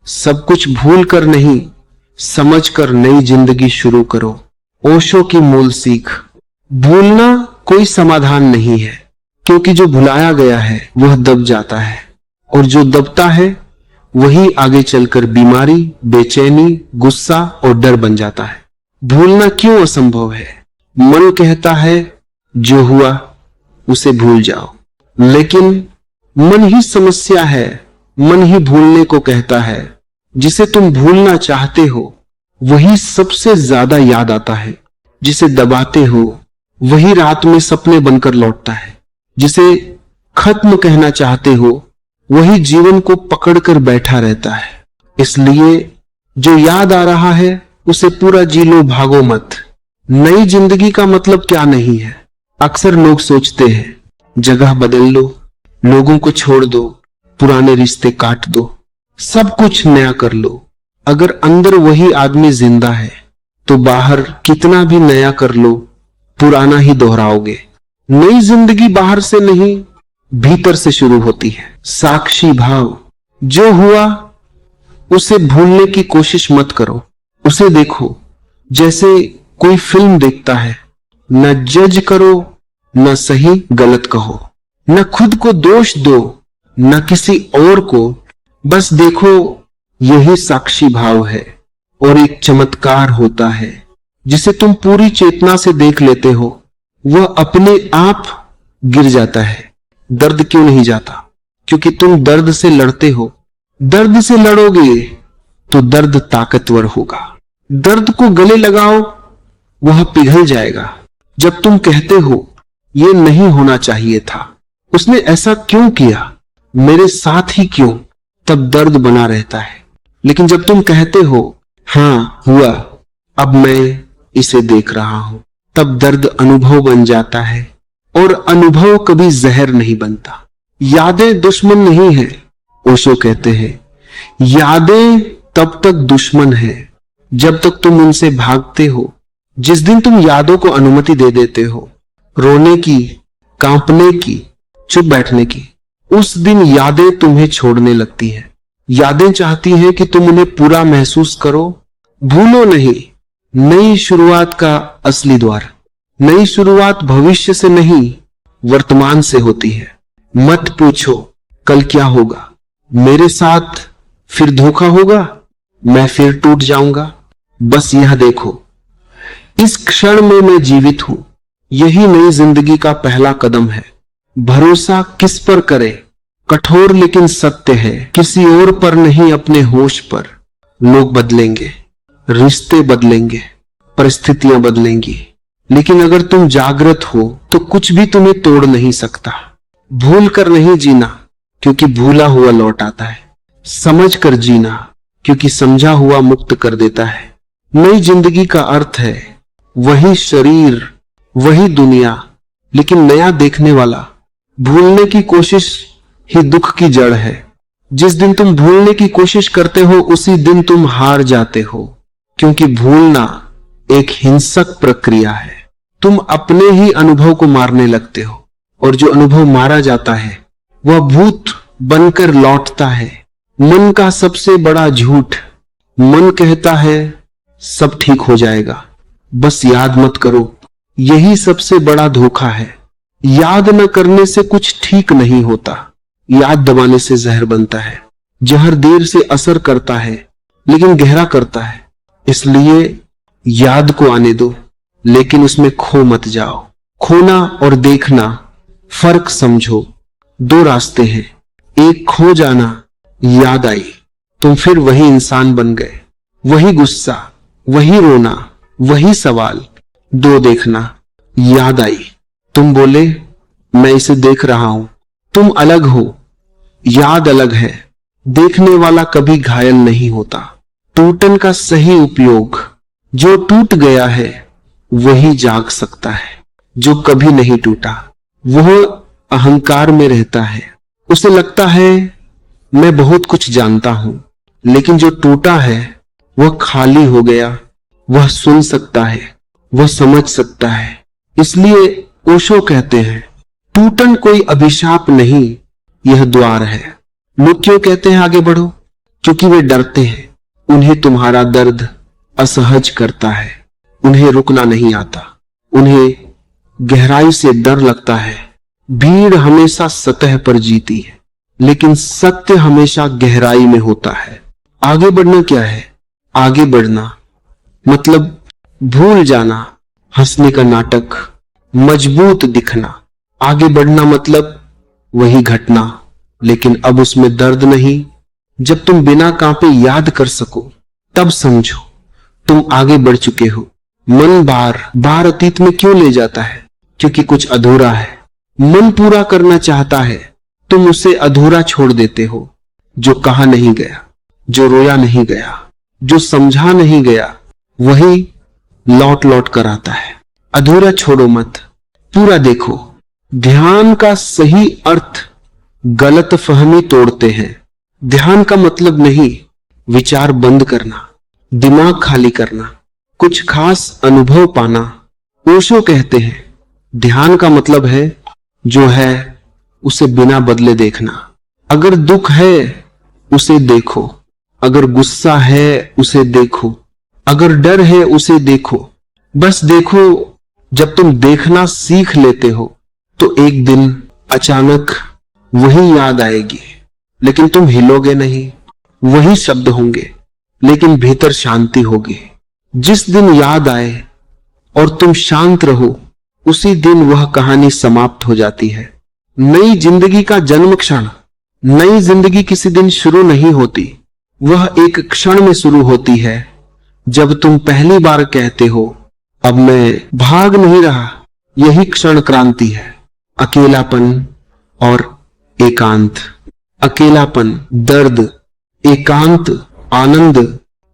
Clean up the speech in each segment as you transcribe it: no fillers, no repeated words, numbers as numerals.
सब कुछ भूल कर नहीं, समझ कर नई जिंदगी शुरू करो। ओशो की मूल सीख। भूलना कोई समाधान नहीं है, क्योंकि जो भुलाया गया है वह दब जाता है, और जो दबता है वही आगे चलकर बीमारी, बेचैनी, गुस्सा और डर बन जाता है। भूलना क्यों असंभव है? मन कहता है जो हुआ उसे भूल जाओ, लेकिन मन ही समस्या है। मन ही भूलने को कहता है। जिसे तुम भूलना चाहते हो वही सबसे ज्यादा याद आता है। जिसे दबाते हो वही रात में सपने बनकर लौटता है। जिसे खत्म कहना चाहते हो वही जीवन को पकड़कर बैठा रहता है। इसलिए जो याद आ रहा है उसे पूरा जी लो, भागो मत। नई जिंदगी का मतलब क्या नहीं है? अक्सर लोग सोचते हैं जगह बदल लो, लोगों को छोड़ दो, पुराने रिश्ते काट दो, सब कुछ नया कर लो। अगर अंदर वही आदमी जिंदा है तो बाहर कितना भी नया कर लो पुराना ही दोहराओगे। नई जिंदगी बाहर से नहीं भीतर से शुरू होती है। साक्षी भाव। जो हुआ उसे भूलने की कोशिश मत करो, उसे देखो जैसे कोई फिल्म देखता है। न जज करो, न सही गलत कहो, न खुद को दोष दो, न किसी और को। बस देखो, यही साक्षी भाव है। और एक चमत्कार होता है जिसे तुम पूरी चेतना से देख लेते हो, वह अपने आप गिर जाता है। दर्द क्यों नहीं जाता? क्योंकि तुम दर्द से लड़ते हो। दर्द से लड़ोगे तो दर्द ताकतवर होगा। दर्द को गले लगाओ, वह पिघल जाएगा। जब तुम कहते हो यह नहीं होना चाहिए था, उसने ऐसा क्यों किया, मेरे साथ ही क्यों, तब दर्द बना रहता है। लेकिन जब तुम कहते हो हाँ हुआ, अब मैं इसे देख रहा हूं, तब दर्द अनुभव बन जाता है। और अनुभव कभी जहर नहीं बनता। यादें दुश्मन नहीं है, ओशो कहते हैं। यादें तब तक दुश्मन है जब तक तुम उनसे भागते हो। जिस दिन तुम यादों को अनुमति दे देते हो, रोने की, कांपने की, चुप बैठने की, उस दिन यादें तुम्हें छोड़ने लगती हैं। यादें चाहती हैं कि तुम उन्हें पूरा महसूस करो। भूलो नहीं, नई शुरुआत का असली द्वार। नई शुरुआत भविष्य से नहीं, वर्तमान से होती है। मत पूछो कल क्या होगा, मेरे साथ फिर धोखा होगा, मैं फिर टूट जाऊंगा। बस यह देखो, इस क्षण में मैं जीवित हूं। यही नई जिंदगी का पहला कदम है। भरोसा किस पर करे? कठोर लेकिन सत्य है, किसी और पर नहीं, अपने होश पर। लोग बदलेंगे, रिश्ते बदलेंगे, परिस्थितियां बदलेंगी, लेकिन अगर तुम जागृत हो तो कुछ भी तुम्हें तोड़ नहीं सकता। भूल कर नहीं जीना, क्योंकि भूला हुआ लौट आता है। समझ कर जीना, क्योंकि समझा हुआ मुक्त कर देता है। नई जिंदगी का अर्थ है वही शरीर, वही दुनिया, लेकिन नया देखने वाला। भूलने की कोशिश ही दुख की जड़ है। जिस दिन तुम भूलने की कोशिश करते हो उसी दिन तुम हार जाते हो, क्योंकि भूलना एक हिंसक प्रक्रिया है। तुम अपने ही अनुभव को मारने लगते हो, और जो अनुभव मारा जाता है वह भूत बनकर लौटता है। मन का सबसे बड़ा झूठ। मन कहता है सब ठीक हो जाएगा, बस याद मत करो। यही सबसे बड़ा धोखा है। याद न करने से कुछ ठीक नहीं होता, याद दबाने से जहर बनता है। जहर देर से असर करता है लेकिन गहरा करता है। इसलिए याद को आने दो, लेकिन उसमें खो मत जाओ। खोना और देखना फर्क समझो। दो रास्ते हैं, एक खो जाना, याद आई, तुम फिर वही इंसान बन गए, वही गुस्सा, वही रोना, वही सवाल। दो देखना, याद आई, तुम बोले मैं इसे देख रहा हूं, तुम अलग हो, याद अलग है। देखने वाला कभी घायल नहीं होता। टूटन का सही उपयोग। जो टूट गया है वही जाग सकता है, जो कभी नहीं टूटा वह अहंकार में रहता है। उसे लगता है मैं बहुत कुछ जानता हूं, लेकिन जो टूटा है वह खाली हो गया। वह सुन सकता है, वह समझ सकता है। इसलिए ओशो कहते हैं टूटन कोई अभिशाप नहीं, यह द्वार है। लोग क्यों कहते हैं आगे बढ़ो? क्योंकि वे डरते हैं, उन्हें तुम्हारा दर्द असहज करता है, उन्हें रुकना नहीं आता, उन्हें गहराई से डर लगता है। भीड़ हमेशा सतह पर जीती है, लेकिन सत्य हमेशा गहराई में होता है। आगे बढ़ना क्या है? आगे बढ़ना मतलब भूल जाना, हंसने का नाटक, मजबूत दिखना। आगे बढ़ना मतलब वही घटना, लेकिन अब उसमें दर्द नहीं। जब तुम बिना कांपे याद कर सको, तब समझो तुम आगे बढ़ चुके हो। मन बार बार अतीत में क्यों ले जाता है? क्योंकि कुछ अधूरा है। मन पूरा करना चाहता है, तुम उसे अधूरा छोड़ देते हो। जो कहा नहीं गया, जो रोया नहीं गया, जो समझा नहीं गया, वही लौट लौट कर आता है। अधूरा छोड़ो मत, पूरा देखो। ध्यान का सही अर्थ गलत फहमी तोड़ते हैं। ध्यान का मतलब नहीं विचार बंद करना, दिमाग खाली करना, कुछ खास अनुभव पाना। ओशो कहते हैं ध्यान का मतलब है जो है उसे बिना बदले देखना। अगर दुख है उसे देखो, अगर गुस्सा है उसे देखो, अगर डर है उसे देखो। बस देखो। जब तुम देखना सीख लेते हो तो एक दिन अचानक वही याद आएगी, लेकिन तुम हिलोगे नहीं। वही शब्द होंगे, लेकिन भीतर शांति होगी। जिस दिन याद आए और तुम शांत रहो, उसी दिन वह कहानी समाप्त हो जाती है। नई जिंदगी का जन्म क्षण, नई जिंदगी किसी दिन शुरू नहीं होती, वह एक क्षण में शुरू होती है जब तुम पहली बार कहते हो अब मैं भाग नहीं रहा। यही क्षण क्रांति है। अकेलापन और एकांत, अकेलापन दर्द, एकांत आनंद।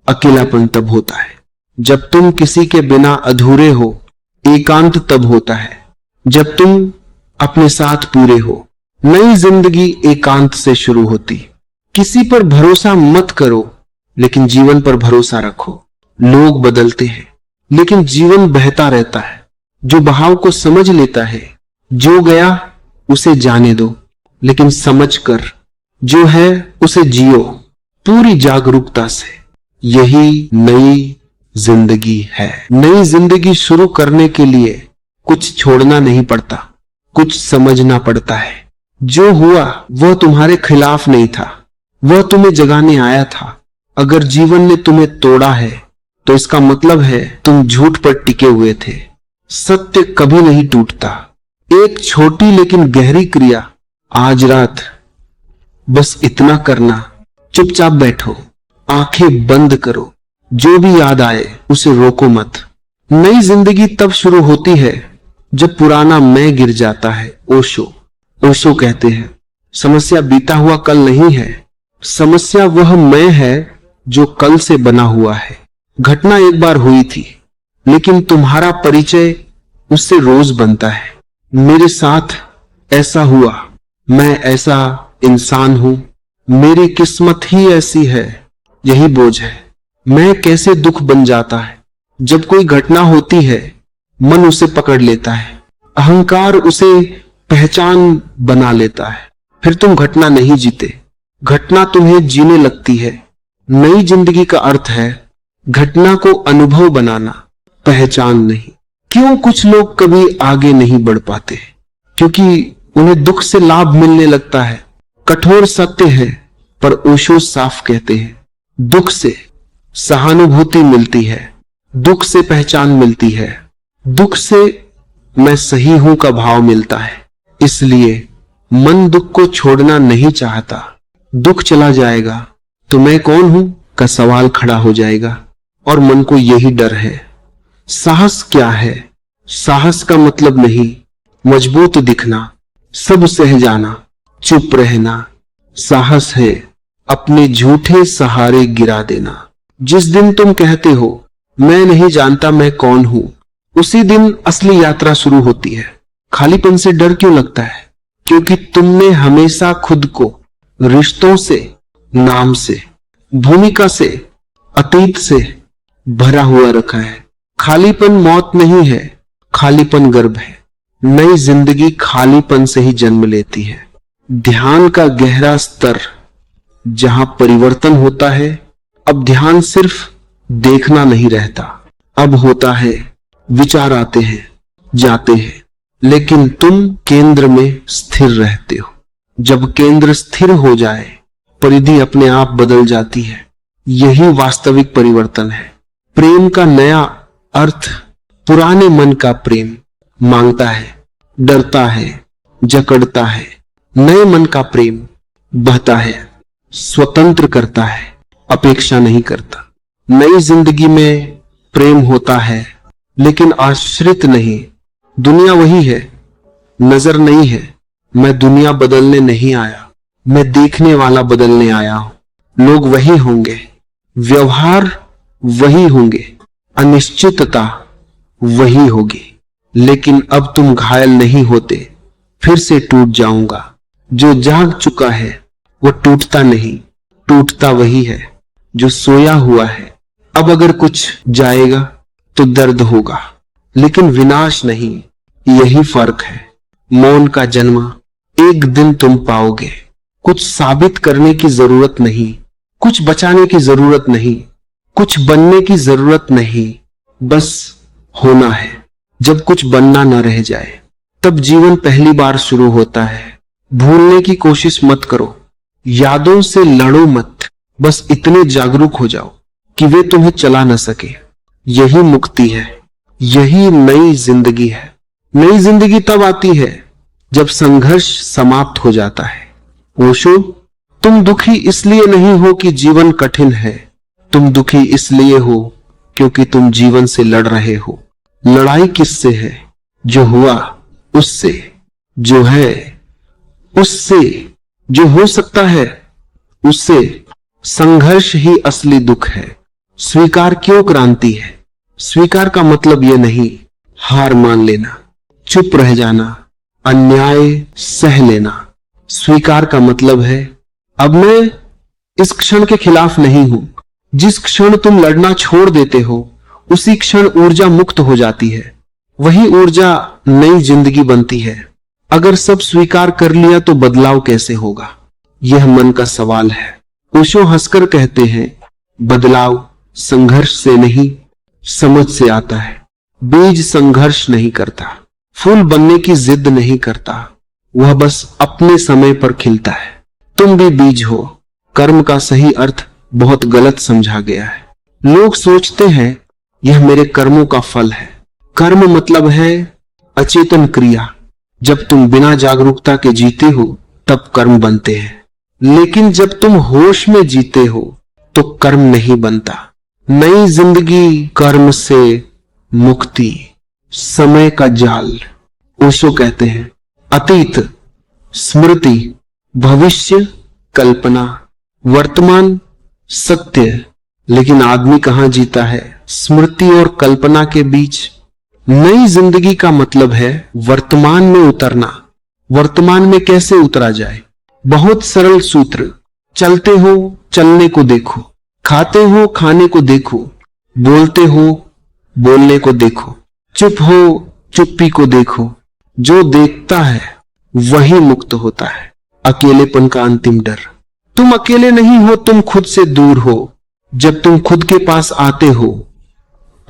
अकेलापन तब होता है जब तुम किसी के बिना अधूरे हो, एकांत तब होता है जब तुम अपने साथ पूरे हो। नई जिंदगी एकांत से शुरू होती। किसी पर भरोसा मत करो, लेकिन जीवन पर भरोसा रखो। लोग बदलते हैं, लेकिन जीवन बहता रहता है। जो बहाव को समझ लेता है, जो गया उसे जाने दो, लेकिन समझ कर जो है उसे जियो पूरी जागरूकता से। यही नई जिंदगी है। नई जिंदगी शुरू करने के लिए कुछ छोड़ना नहीं पड़ता, कुछ समझना पड़ता है। जो हुआ वह तुम्हारे खिलाफ नहीं था, वह तुम्हें जगाने आया था। अगर जीवन ने तुम्हें तोड़ा है तो इसका मतलब है तुम झूठ पर टिके हुए थे। सत्य कभी नहीं टूटता। एक छोटी लेकिन गहरी क्रिया आज रात, बस इतना करना। चुपचाप बैठो, आंखें बंद करो, जो भी याद आए उसे रोको मत। नई जिंदगी तब शुरू होती है जब पुराना मैं गिर जाता है। ओशो कहते हैं समस्या बीता हुआ कल नहीं है, समस्या वह मैं है जो कल से बना हुआ है। घटना एक बार हुई थी, लेकिन तुम्हारा परिचय उससे रोज बनता है। मेरे साथ ऐसा हुआ, मैं ऐसा इंसान हूं, मेरी किस्मत ही ऐसी है, यही बोझ है। मैं कैसे दुख बन जाता है। जब कोई घटना होती है, मन उसे पकड़ लेता है, अहंकार उसे पहचान बना लेता है। फिर तुम घटना नहीं जीते, घटना तुम्हें जीने लगती है। नई जिंदगी का अर्थ है घटना को अनुभव बनाना, पहचान नहीं। क्यों कुछ लोग कभी आगे नहीं बढ़ पाते? क्योंकि उन्हें दुख से लाभ मिलने लगता है। कठोर सत्य है, पर ओशो साफ कहते हैं दुख से सहानुभूति मिलती है, दुख से पहचान मिलती है, दुख से मैं सही हूं का भाव मिलता है। इसलिए मन दुख को छोड़ना नहीं चाहता। दुख चला जाएगा तो मैं कौन हूं का सवाल खड़ा हो जाएगा, और मन को यही डर है। साहस क्या है? साहस का मतलब नहीं मजबूत दिखना, सब सह जाना, चुप रहना। साहस है अपने झूठे सहारे गिरा देना। जिस दिन तुम कहते हो मैं नहीं जानता मैं कौन हूं, उसी दिन असली यात्रा शुरू होती है। खालीपन से डर क्यों लगता है? क्योंकि तुमने हमेशा खुद को रिश्तों से, नाम से, भूमिका से, अतीत से भरा हुआ रखा है। खालीपन मौत नहीं है, खालीपन गर्भ है। नई जिंदगी खालीपन से ही जन्म लेती है। ध्यान का गहरा स्तर जहां परिवर्तन होता है, अब ध्यान सिर्फ देखना नहीं रहता, अब होता है विचार आते हैं, जाते हैं, लेकिन तुम केंद्र में स्थिर रहते हो। जब केंद्र स्थिर हो जाए, परिधि अपने आप बदल जाती है। यही वास्तविक परिवर्तन है। प्रेम का नया अर्थ पुराने मन का प्रेम मांगता है, डरता है, जकड़ता है। नए मन का प्रेम बहता है, स्वतंत्र करता है, अपेक्षा नहीं करता। नई जिंदगी में प्रेम होता है, लेकिन आश्रित नहीं। दुनिया वही है, नजर नहीं है। मैं दुनिया बदलने नहीं आया, मैं देखने वाला बदलने आया हूं। लोग वही होंगे, व्यवहार वही होंगे, अनिश्चितता वही होगी, लेकिन अब तुम घायल नहीं होते। फिर से टूट जाऊंगा। जो जाग चुका है वो टूटता नहीं, टूटता वही है जो सोया हुआ है। अब अगर कुछ जाएगा तो दर्द होगा, लेकिन विनाश नहीं। यही फर्क है। मौन का जन्म एक दिन तुम पाओगे। कुछ साबित करने की जरूरत नहीं, कुछ बचाने की जरूरत नहीं, कुछ बनने की जरूरत नहीं, बस होना है। जब कुछ बनना न रह जाए, तब जीवन पहली बार शुरू होता है। भूलने की कोशिश मत करो, यादों से लड़ो मत, बस इतने जागरूक हो जाओ कि वे तुम्हें चला न सके। यही मुक्ति है, यही नई जिंदगी है। नई जिंदगी तब आती है जब संघर्ष समाप्त हो जाता है। ओशो, तुम दुखी इसलिए नहीं हो कि जीवन कठिन है, तुम दुखी इसलिए हो क्योंकि तुम जीवन से लड़ रहे हो। लड़ाई किससे है? जो हुआ उससे, जो है उससे, जो हो सकता है उससे। संघर्ष ही असली दुख है। स्वीकार क्यों क्रांति है? स्वीकार का मतलब यह नहीं हार मान लेना, चुप रह जाना, अन्याय सह लेना। स्वीकार का मतलब है अब मैं इस क्षण के खिलाफ नहीं हूं। जिस क्षण तुम लड़ना छोड़ देते हो, उसी क्षण ऊर्जा मुक्त हो जाती है। वही ऊर्जा नई जिंदगी बनती है। अगर सब स्वीकार कर लिया तो बदलाव कैसे होगा? यह मन का सवाल है। ओशो हंसकर कहते हैं, बदलाव संघर्ष से नहीं, समझ से आता है। बीज संघर्ष नहीं करता, फूल बनने की जिद नहीं करता, वह बस अपने समय पर खिलता है। तुम भी बीज हो। कर्म का सही अर्थ बहुत गलत समझा गया है। लोग सोचते हैं यह मेरे कर्मों का फल है। कर्म मतलब है अचेतन क्रिया। जब तुम बिना जागरूकता के जीते हो तब कर्म बनते हैं, लेकिन जब तुम होश में जीते हो तो कर्म नहीं बनता। नई जिंदगी, कर्म से मुक्ति, समय का जाल। ओशो कहते हैं, अतीत, स्मृति, भविष्य, कल्पना, वर्तमान, सत्य। लेकिन आदमी कहां जीता है? स्मृति और कल्पना के बीच। नई जिंदगी का मतलब है वर्तमान में उतरना। वर्तमान में कैसे उतरा जाए? बहुत सरल सूत्र। चलते हो, चलने को देखो। खाते हो, खाने को देखो। बोलते हो, बोलने को देखो। चुप हो, चुप्पी को देखो। जो देखता है वही मुक्त होता है। अकेलेपन का अंतिम डर। तुम अकेले नहीं हो, तुम खुद से दूर हो। जब तुम खुद के पास आते हो,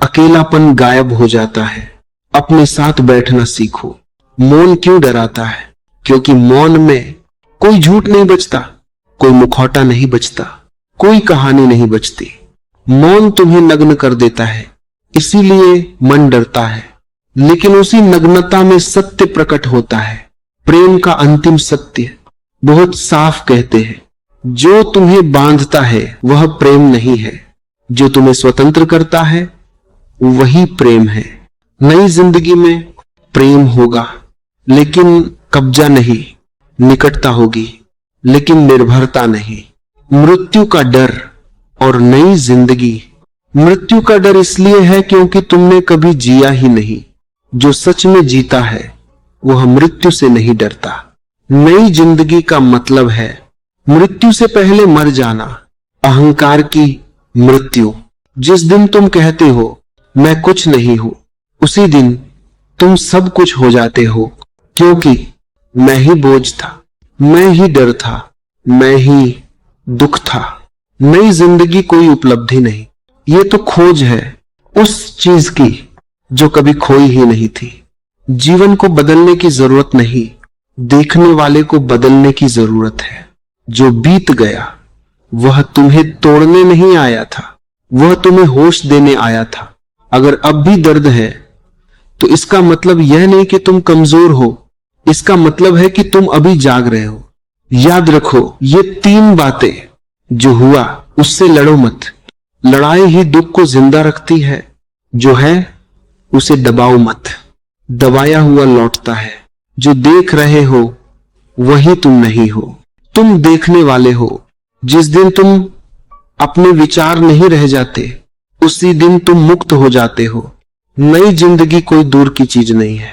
अकेलापन गायब हो जाता है। अपने साथ बैठना सीखो। मौन क्यों डराता है? क्योंकि मौन में कोई झूठ नहीं बचता, कोई मुखौटा नहीं बचता, कोई कहानी नहीं बचती। मौन तुम्हें नग्न कर देता है, इसीलिए मन डरता है। लेकिन उसी नग्नता में सत्य प्रकट होता है। प्रेम का अंतिम सत्य बहुत साफ कहते हैं, जो तुम्हें बांधता है वह प्रेम नहीं है, जो तुम्हें स्वतंत्र करता है वही प्रेम है। नई जिंदगी में प्रेम होगा, लेकिन कब्जा नहीं। निकटता होगी, लेकिन निर्भरता नहीं। मृत्यु का डर और नई जिंदगी। मृत्यु का डर इसलिए है क्योंकि तुमने कभी जिया ही नहीं। जो सच में जीता है वह मृत्यु से नहीं डरता। नई जिंदगी का मतलब है मृत्यु से पहले मर जाना। अहंकार की मृत्यु। जिस दिन तुम कहते हो मैं कुछ नहीं हूं, उसी दिन तुम सब कुछ हो जाते हो। क्योंकि मैं ही बोझ था, मैं ही डर था, मैं ही दुख था। नई जिंदगी कोई उपलब्धि नहीं, ये तो खोज है उस चीज की जो कभी खोई ही नहीं थी। जीवन को बदलने की जरूरत नहीं, देखने वाले को बदलने की जरूरत है। जो बीत गया वह तुम्हें तोड़ने नहीं आया था, वह तुम्हें होश देने आया था। अगर अब भी दर्द है तो इसका मतलब यह नहीं कि तुम कमजोर हो, इसका मतलब है कि तुम अभी जाग रहे हो। याद रखो, ये 3 बातें जो हुआ उससे लड़ो मत। लड़ाई ही दुख को जिंदा रखती है। जो है उसे दबाओ मत, दबाया हुआ लौटता है। जो देख रहे हो वही तुम नहीं हो, तुम देखने वाले हो। जिस दिन तुम अपने विचार नहीं रह जाते उसी दिन तुम मुक्त हो जाते हो। नई जिंदगी कोई दूर की चीज नहीं है,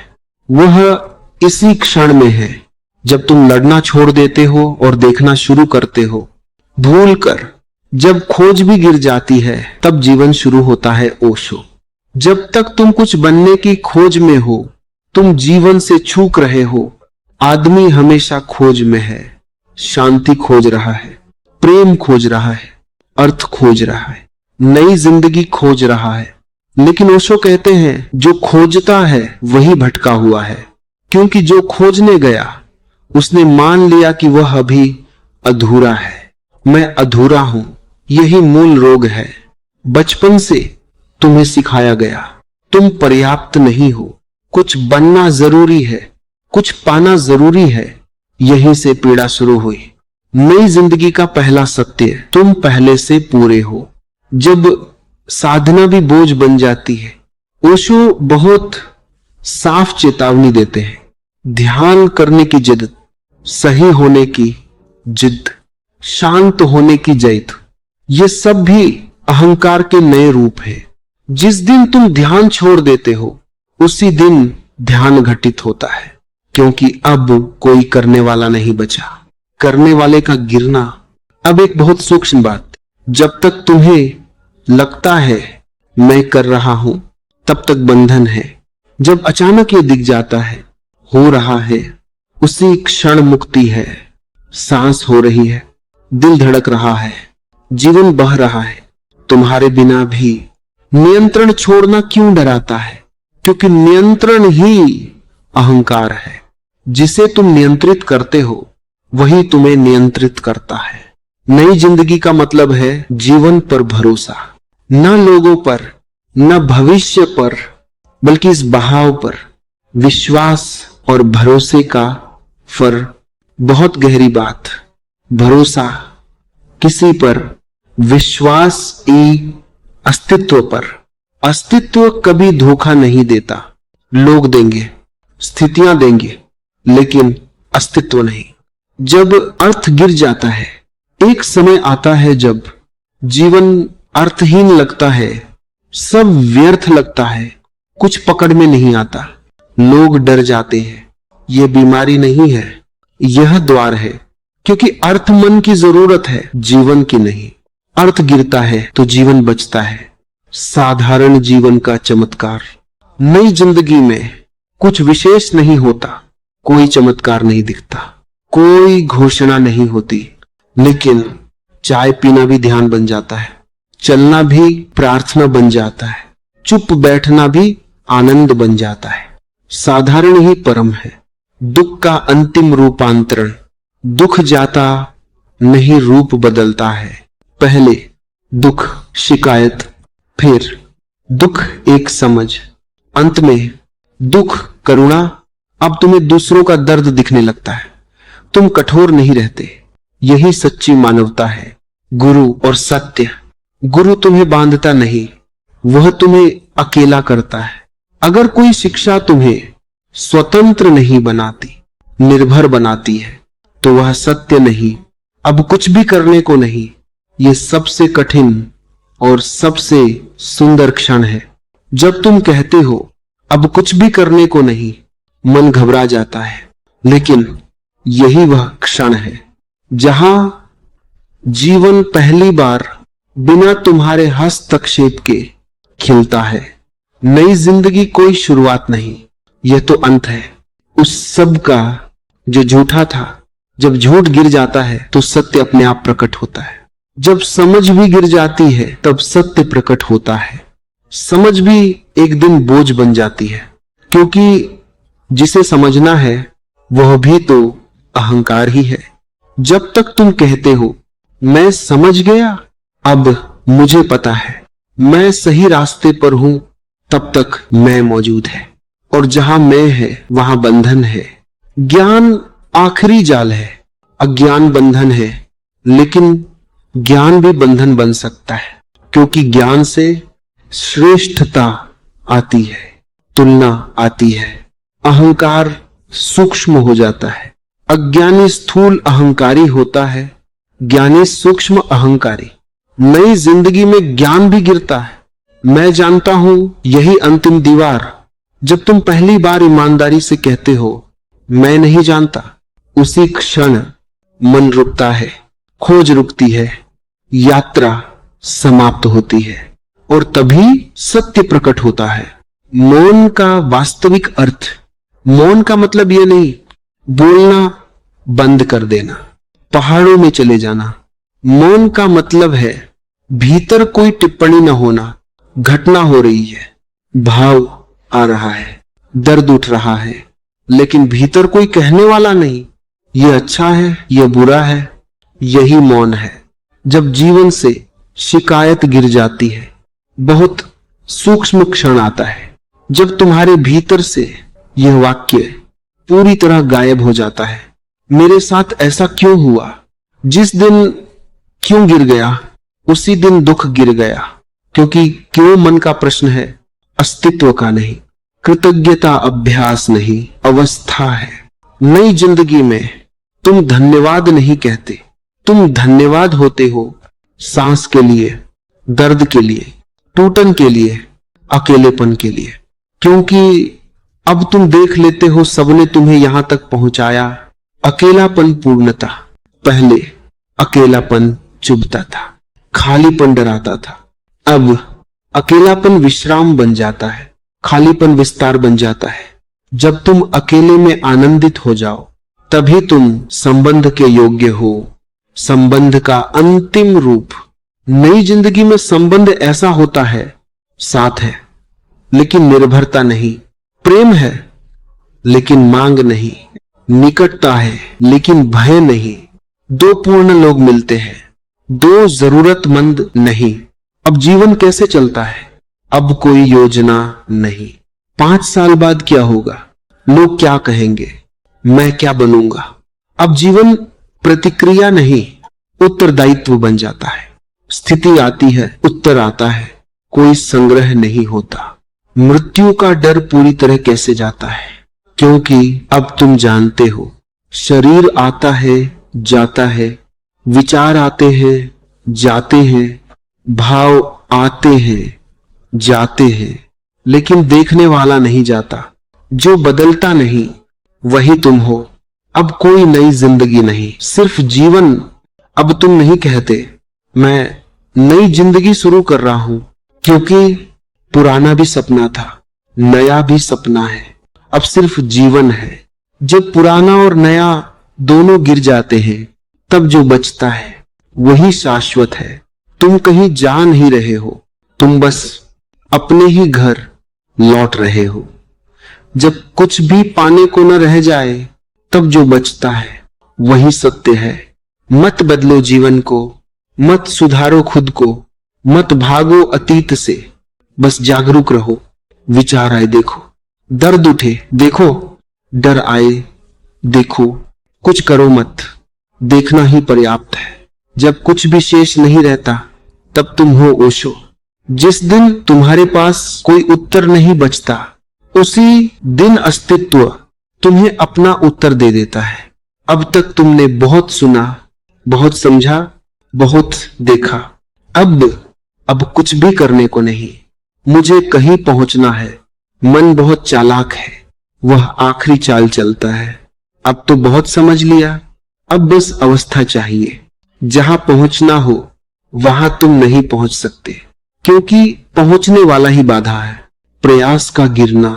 वह इसी क्षण में है जब तुम लड़ना छोड़ देते हो और देखना शुरू करते हो। भूल कर जब खोज भी गिर जाती है तब जीवन शुरू होता है ओशो। जब तक तुम कुछ बनने की खोज में हो तुम जीवन से चूक रहे हो। आदमी हमेशा खोज में है, शांति खोज रहा है, प्रेम खोज रहा है, अर्थ खोज रहा है, नई जिंदगी खोज रहा है। लेकिन ओशो कहते हैं जो खोजता है वही भटका हुआ है, क्योंकि जो खोजने गया उसने मान लिया कि वह अभी अधूरा है। मैं अधूरा हूं, यही मूल रोग है। बचपन से तुम्हें सिखाया गया तुम पर्याप्त नहीं हो, कुछ बनना जरूरी है, कुछ पाना जरूरी है। यहीं से पीड़ा शुरू हुई। नई जिंदगी का पहला सत्य, तुम पहले से पूरे हो। जब साधना भी बोझ बन जाती है, ओशो बहुत साफ चेतावनी देते हैं। ध्यान करने की जिद, सही होने की जिद, शांत होने की जैद, ये सब भी अहंकार के नए रूप हैं। जिस दिन तुम ध्यान छोड़ देते हो उसी दिन ध्यान घटित होता है, क्योंकि अब कोई करने वाला नहीं बचा। करने वाले का गिरना। अब एक बहुत सूक्ष्म बात, जब तक तुम्हें लगता है मैं कर रहा हूं तब तक बंधन है। जब अचानक ये दिख जाता है, हो रहा है, उसी क्षण मुक्ति है। सांस हो रही है, दिल धड़क रहा है, जीवन बह रहा है तुम्हारे बिना भी। नियंत्रण छोड़ना क्यों डराता है? क्योंकि नियंत्रण ही अहंकार है। जिसे तुम नियंत्रित करते हो वही तुम्हें नियंत्रित करता है। नई जिंदगी का मतलब है जीवन पर भरोसा, न लोगों पर, न भविष्य पर, बल्कि इस बहाव पर। विश्वास और भरोसे का फर्क बहुत गहरी बात। भरोसा किसी पर, विश्वास अस्तित्व पर। अस्तित्व कभी धोखा नहीं देता। लोग देंगे, स्थितियां देंगे, लेकिन अस्तित्व नहीं। जब अर्थ गिर जाता है, एक समय आता है जब जीवन अर्थहीन लगता है, सब व्यर्थ लगता है, कुछ पकड़ में नहीं आता। लोग डर जाते हैं। यह बीमारी नहीं है, यह द्वार है, क्योंकि अर्थ मन की जरूरत है, जीवन की नहीं। अर्थ गिरता है तो जीवन बचता है। साधारण जीवन का चमत्कार। नई जिंदगी में कुछ विशेष नहीं होता, कोई चमत्कार नहीं दिखता, कोई घोषणा नहीं होती, लेकिन चाय पीना भी ध्यान बन जाता है, चलना भी प्रार्थना बन जाता है, चुप बैठना भी आनंद बन जाता है। साधारण ही परम है। दुख का अंतिम रूपांतरण। दुख जाता नहीं, रूप बदलता है। पहले दुख शिकायत, फिर दुख एक समझ, अंत में दुख करुणा। अब तुम्हें दूसरों का दर्द दिखने लगता है, तुम कठोर नहीं रहते। यही सच्ची मानवता है। गुरु और सत्य। गुरु तुम्हें बांधता नहीं, वह तुम्हें अकेला करता है। अगर कोई शिक्षा तुम्हें स्वतंत्र नहीं बनाती, निर्भर बनाती है, तो वह सत्य नहीं। अब कुछ भी करने को नहीं। यह सबसे कठिन और सबसे सुंदर क्षण है। जब तुम कहते हो अब कुछ भी करने को नहीं, मन घबरा जाता है, लेकिन यही वह क्षण है जहां जीवन पहली बार बिना तुम्हारे हस्तक्षेप के खिलता है। नई जिंदगी कोई शुरुआत नहीं, यह तो अंत है उस सब का जो झूठा था, जब झूठ गिर जाता है तो सत्य अपने आप प्रकट होता है। जब समझ भी गिर जाती है तब सत्य प्रकट होता है। समझ भी एक दिन बोझ बन जाती है, क्योंकि जिसे समझना है वह भी तो अहंकार ही है। जब तक तुम कहते हो मैं समझ गया, अब मुझे पता है, मैं सही रास्ते पर हूं, तब तक मैं मौजूद है। और जहां मैं है वहां बंधन है। ज्ञान आखिरी जाल है, अज्ञान बंधन है, लेकिन ज्ञान भी बंधन बन सकता है, क्योंकि ज्ञान से श्रेष्ठता आती है, तुलना आती है, अहंकार सूक्ष्म हो जाता है। अज्ञानी स्थूल अहंकारी होता है, ज्ञानी सूक्ष्म अहंकारी। नई जिंदगी में ज्ञान भी गिरता है। मैं जानता हूं यही अंतिम दीवार। जब तुम पहली बार ईमानदारी से कहते हो मैं नहीं जानता, उसी क्षण मन रुकता है, खोज रुकती है, यात्रा समाप्त होती है, और तभी सत्य प्रकट होता है। मौन का वास्तविक अर्थ, मौन का मतलब यह नहीं बोलना बंद कर देना, पहाड़ों में चले जाना। मौन का मतलब है भीतर कोई टिप्पणी न होना। घटना हो रही है, भाव आ रहा है, दर्द उठ रहा है, लेकिन भीतर कोई कहने वाला नहीं, यह अच्छा है, यह बुरा है। यही मौन है। जब जीवन से शिकायत गिर जाती है, बहुत सूक्ष्म क्षण आता है जब तुम्हारे भीतर से यह वाक्य पूरी तरह गायब हो जाता है, मेरे साथ ऐसा क्यों हुआ? जिस दिन क्यों गिर गया उसी दिन दुख गिर गया। क्योंकि क्यों मन का प्रश्न है, अस्तित्व का नहीं। कृतज्ञता अभ्यास नहीं, अवस्था है। नई जिंदगी में तुम धन्यवाद नहीं कहते, तुम धन्यवाद होते हो सांस के लिए, दर्द के लिए, टूटन के लिए, अकेलेपन के लिए। क्योंकि अब तुम देख लेते हो सबने तुम्हें यहां तक पहुंचाया। अकेलापन पूर्णता, पहले अकेलापन चुभता था, खालीपन डराता था। अब अकेलापन विश्राम बन जाता है, खालीपन विस्तार बन जाता है। जब तुम अकेले में आनंदित हो जाओ तभी तुम संबंध के योग्य हो, संबंध का अंतिम रूप। नई जिंदगी में संबंध ऐसा होता है, साथ है लेकिन निर्भरता नहीं, प्रेम है लेकिन मांग नहीं, निकटता है लेकिन भय नहीं। दो पूर्ण लोग मिलते हैं, दो जरूरतमंद नहीं। अब जीवन कैसे चलता है? अब कोई योजना नहीं। 5 साल बाद क्या होगा? लोग क्या कहेंगे? मैं क्या बनूंगा? अब जीवन प्रतिक्रिया नहीं, उत्तरदायित्व बन जाता है। स्थिति आती है, उत्तर आता है, कोई संग्रह नहीं होता। मृत्यु का डर पूरी तरह कैसे जाता है? क्योंकि अब तुम जानते हो, शरीर आता है, जाता है, विचार आते हैं, जाते हैं, भाव आते हैं, जाते हैं, लेकिन देखने वाला नहीं जाता। जो बदलता नहीं वही तुम हो। अब कोई नई जिंदगी नहीं, सिर्फ जीवन। अब तुम नहीं कहते मैं नई जिंदगी शुरू कर रहा हूं, क्योंकि पुराना भी सपना था, नया भी सपना है। अब सिर्फ जीवन है। जब पुराना और नया दोनों गिर जाते हैं तब जो बचता है वही शाश्वत है। तुम कहीं जा नहीं रहे हो, तुम बस अपने ही घर लौट रहे हो। जब कुछ भी पाने को न रह जाए तब जो बचता है वही सत्य है। मत बदलो जीवन को, मत सुधारो खुद को, मत भागो अतीत से, बस जागरूक रहो। विचार आए देखो, दर्द उठे देखो, डर आए देखो, कुछ करो मत, देखना ही पर्याप्त है। जब कुछ भी शेष नहीं रहता तब तुम हो ओशो। जिस दिन तुम्हारे पास कोई उत्तर नहीं बचता उसी दिन अस्तित्व तुम्हें अपना उत्तर दे देता है। अब तक तुमने बहुत सुना, बहुत समझा, बहुत देखा। अब कुछ भी करने को नहीं, मुझे कहीं पहुंचना है। मन बहुत चालाक है, वह आखिरी चाल चलता है। अब तो बहुत समझ लिया, अब बस अवस्था चाहिए। जहां पहुंचना हो वहां तुम नहीं पहुंच सकते, क्योंकि पहुंचने वाला ही बाधा है। प्रयास का गिरना।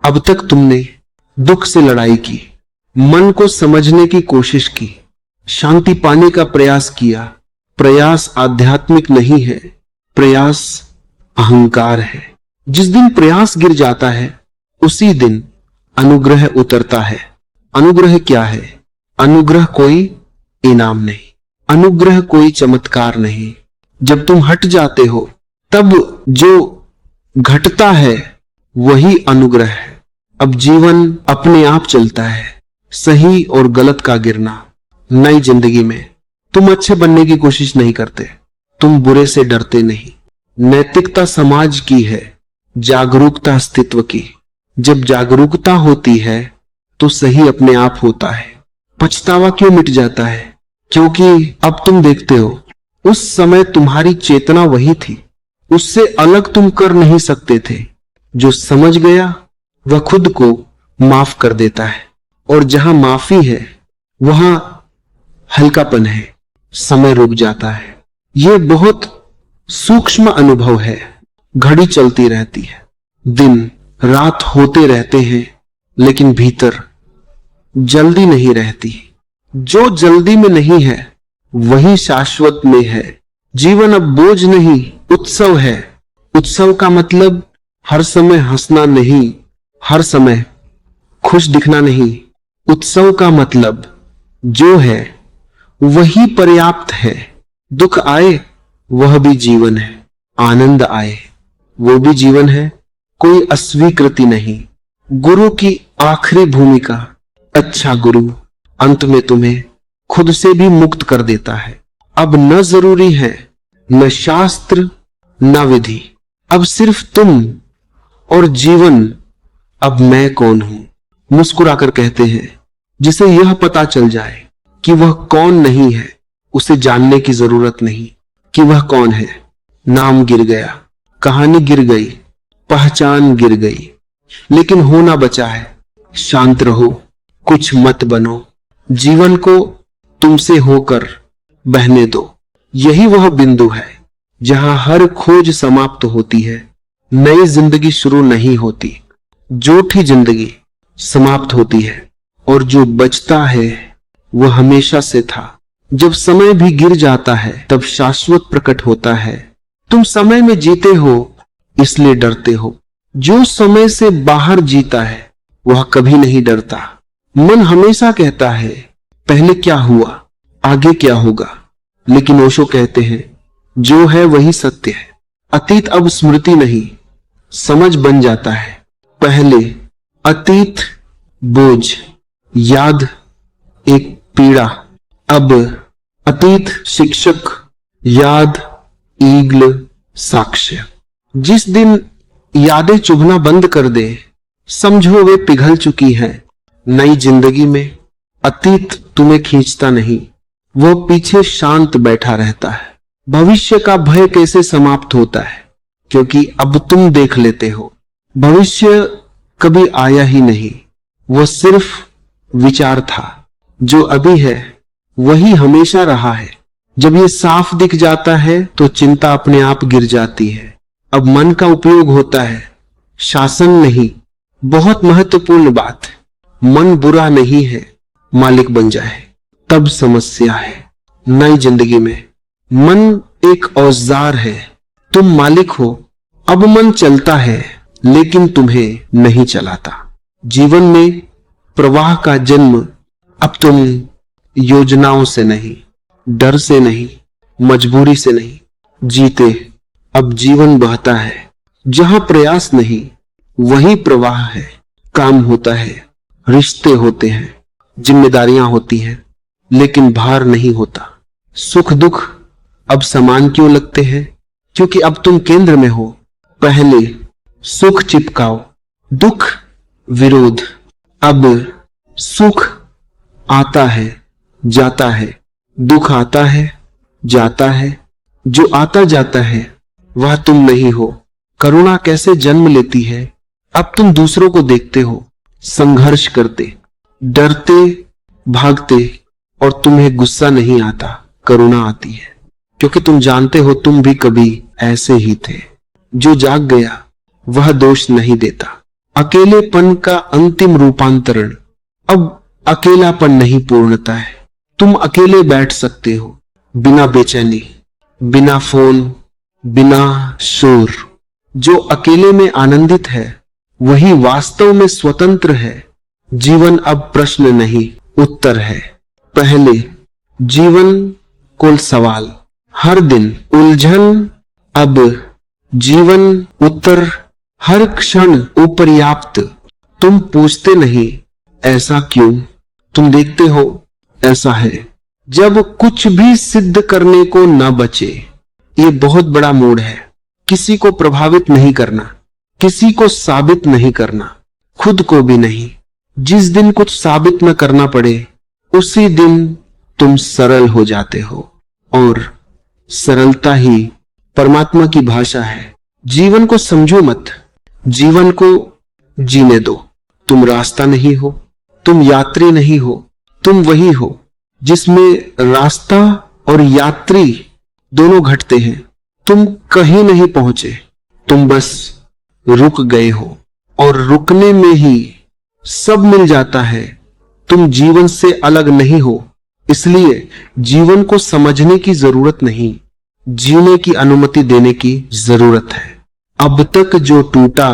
अब तक तुमने दुख से लड़ाई की, मन को समझने की कोशिश की, शांति पाने का प्रयास किया। प्रयास आध्यात्मिक नहीं है, प्रयास अहंकार है। जिस दिन प्रयास गिर जाता है उसी दिन अनुग्रह उतरता है। अनुग्रह क्या है? अनुग्रह कोई इनाम नहीं, अनुग्रह कोई चमत्कार नहीं। जब तुम हट जाते हो तब जो घटता है वही अनुग्रह है। अब जीवन अपने आप चलता है, सही और गलत का गिरना। नई जिंदगी में तुम अच्छे बनने की कोशिश नहीं करते, तुम बुरे से डरते नहीं। नैतिकता समाज की है, जागरूकता अस्तित्व की। जब जागरूकता होती है तो सही अपने आप होता है। पछतावा क्यों मिट जाता है? क्योंकि अब तुम देखते हो उस समय तुम्हारी चेतना वही थी, उससे अलग तुम कर नहीं सकते थे। जो समझ गया वह खुद को माफ कर देता है, और जहां माफी है वहां हल्कापन है, समय रुक जाता है। यह बहुत सूक्ष्म अनुभव है। घड़ी चलती रहती है, दिन रात होते रहते हैं, लेकिन भीतर जल्दी नहीं रहती। जो जल्दी में नहीं है वही शाश्वत में है। जीवन अब बोझ नहीं, उत्सव है। उत्सव का मतलब हर समय हंसना नहीं, हर समय खुश दिखना नहीं। उत्सव का मतलब जो है वही पर्याप्त है। दुख आए वह भी जीवन है, आनंद आए वो भी जीवन है, कोई अस्वीकृति नहीं। गुरु की आखिरी भूमिका, अच्छा गुरु अंत में तुम्हें खुद से भी मुक्त कर देता है। अब न जरूरी है न शास्त्र न विधि, अब सिर्फ तुम और जीवन। अब मैं कौन हूं? मुस्कुराकर कहते हैं। जिसे यह पता चल जाए कि वह कौन नहीं है, उसे जानने की जरूरत नहीं कि वह कौन है। नाम गिर गया, कहानी गिर गई, पहचान गिर गई, लेकिन होना बचा है। शांत रहो, कुछ मत बनो, जीवन को तुमसे होकर बहने दो। यही वह बिंदु है जहां हर खोज समाप्त होती है, नई जिंदगी शुरू नहीं होती। झूठी जिंदगी समाप्त होती है और जो बचता है वह हमेशा से था। जब समय भी गिर जाता है तब शाश्वत प्रकट होता है। तुम समय में जीते हो इसलिए डरते हो। जो समय से बाहर जीता है वह कभी नहीं डरता। मन हमेशा कहता है पहले क्या हुआ, आगे क्या होगा, लेकिन ओशो कहते हैं जो है वही सत्य है। अतीत अब स्मृति नहीं, समझ बन जाता है। पहले अतीत बोझ, याद एक पीड़ा, अब अतीत शिक्षक, याद ईगल साक्ष्य। जिस दिन यादें चुभना बंद कर दे, समझो वे पिघल चुकी हैं। नई जिंदगी में अतीत तुम्हें खींचता नहीं, वो पीछे शांत बैठा रहता है। भविष्य का भय कैसे समाप्त होता है? क्योंकि अब तुम देख लेते हो भविष्य कभी आया ही नहीं, वो सिर्फ विचार था। जो अभी है वही हमेशा रहा है। जब ये साफ दिख जाता है तो चिंता अपने आप गिर जाती है। अब मन का उपयोग होता है, शासन नहीं। बहुत महत्वपूर्ण बात, मन बुरा नहीं है, मालिक बन जाए तब समस्या है। नई जिंदगी में मन एक औजार है, तुम मालिक हो। अब मन चलता है लेकिन तुम्हें नहीं चलाता। जीवन में प्रवाह का जन्म अब तुम योजनाओं से नहीं, डर से नहीं, मजबूरी से नहीं जीते। अब जीवन बहता है, जहां प्रयास नहीं वही प्रवाह है। काम होता है, रिश्ते होते हैं, जिम्मेदारियां होती हैं, लेकिन भार नहीं होता। सुख दुख अब समान क्यों लगते हैं? क्योंकि अब तुम केंद्र में हो। पहले सुख चिपकाओ, दुख विरोध। अब सुख आता है जाता है, दुख आता है जाता है। जो आता जाता है वह तुम नहीं हो। करुणा कैसे जन्म लेती है? अब तुम दूसरों को देखते हो, संघर्ष करते, डरते, भागते, और तुम्हें गुस्सा नहीं आता, करुणा आती है। क्योंकि तुम जानते हो तुम भी कभी ऐसे ही थे। जो जाग गया वह दोष नहीं देता। अकेलेपन का अंतिम रूपांतरण। अब अकेलापन नहीं पूर्णता है। तुम अकेले बैठ सकते हो, बिना बेचैनी, बिना फोन, बिना शोर। जो अकेले में आनंदित है वही वास्तव में स्वतंत्र है। जीवन अब प्रश्न नहीं, उत्तर है। पहले जीवन कुल सवाल, हर दिन उलझन, अब जीवन उत्तर, हर क्षण अपर्याप्त। तुम पूछते नहीं ऐसा क्यों, तुम देखते हो ऐसा है। जब कुछ भी सिद्ध करने को न बचे, ये बहुत बड़ा मोड़ है। किसी को प्रभावित नहीं करना, किसी को साबित नहीं करना, खुद को भी नहीं। जिस दिन कुछ साबित न करना पड़े उसी दिन तुम सरल हो जाते हो, और सरलता ही परमात्मा की भाषा है। जीवन को समझो मत, जीवन को जीने दो। तुम रास्ता नहीं हो, तुम यात्री नहीं हो, तुम वही हो जिसमें रास्ता और यात्री दोनों घटते हैं। तुम कहीं नहीं पहुंचे, तुम बस रुक गए हो, और रुकने में ही सब मिल जाता है। तुम जीवन से अलग नहीं हो, इसलिए जीवन को समझने की जरूरत नहीं, जीने की अनुमति देने की जरूरत है। अब तक जो टूटा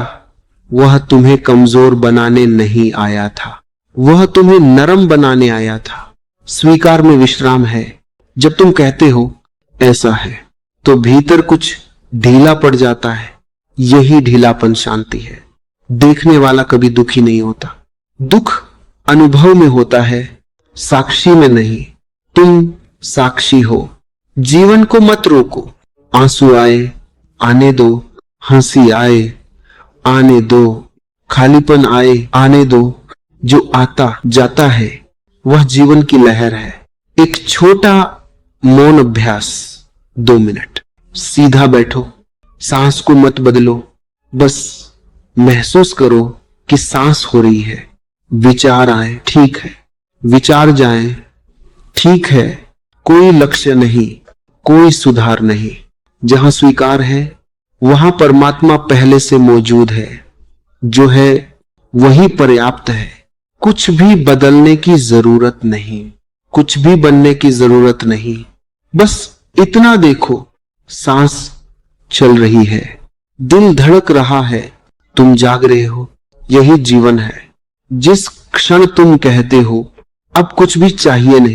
वह तुम्हें कमजोर बनाने नहीं आया था, वह तुम्हें नरम बनाने आया था। स्वीकार में विश्राम है। जब तुम कहते हो ऐसा है, तो भीतर कुछ ढीला पड़ जाता है। यही ढीलापन शांति है। देखने वाला कभी दुखी नहीं होता। दुख अनुभव में होता है, साक्षी में नहीं। तुम साक्षी हो। जीवन को मत रोको। आंसू आए आने दो, हंसी आए आने दो, खालीपन आए आने दो। जो आता जाता है वह जीवन की लहर है। एक छोटा मौन अभ्यास, 2 मिनट। सीधा बैठो, सांस को मत बदलो, बस महसूस करो कि सांस हो रही है। विचार आए, ठीक है, विचार जाए, ठीक है। कोई लक्ष्य नहीं, कोई सुधार नहीं। जहां स्वीकार है वहां परमात्मा पहले से मौजूद है। जो है वही पर्याप्त है। कुछ भी बदलने की जरूरत नहीं, कुछ भी बनने की जरूरत नहीं। बस इतना देखो, सांस चल रही है, दिल धड़क रहा है, तुम जाग रहे हो। यही जीवन है। जिस क्षण तुम कहते हो अब कुछ भी चाहिए नहीं,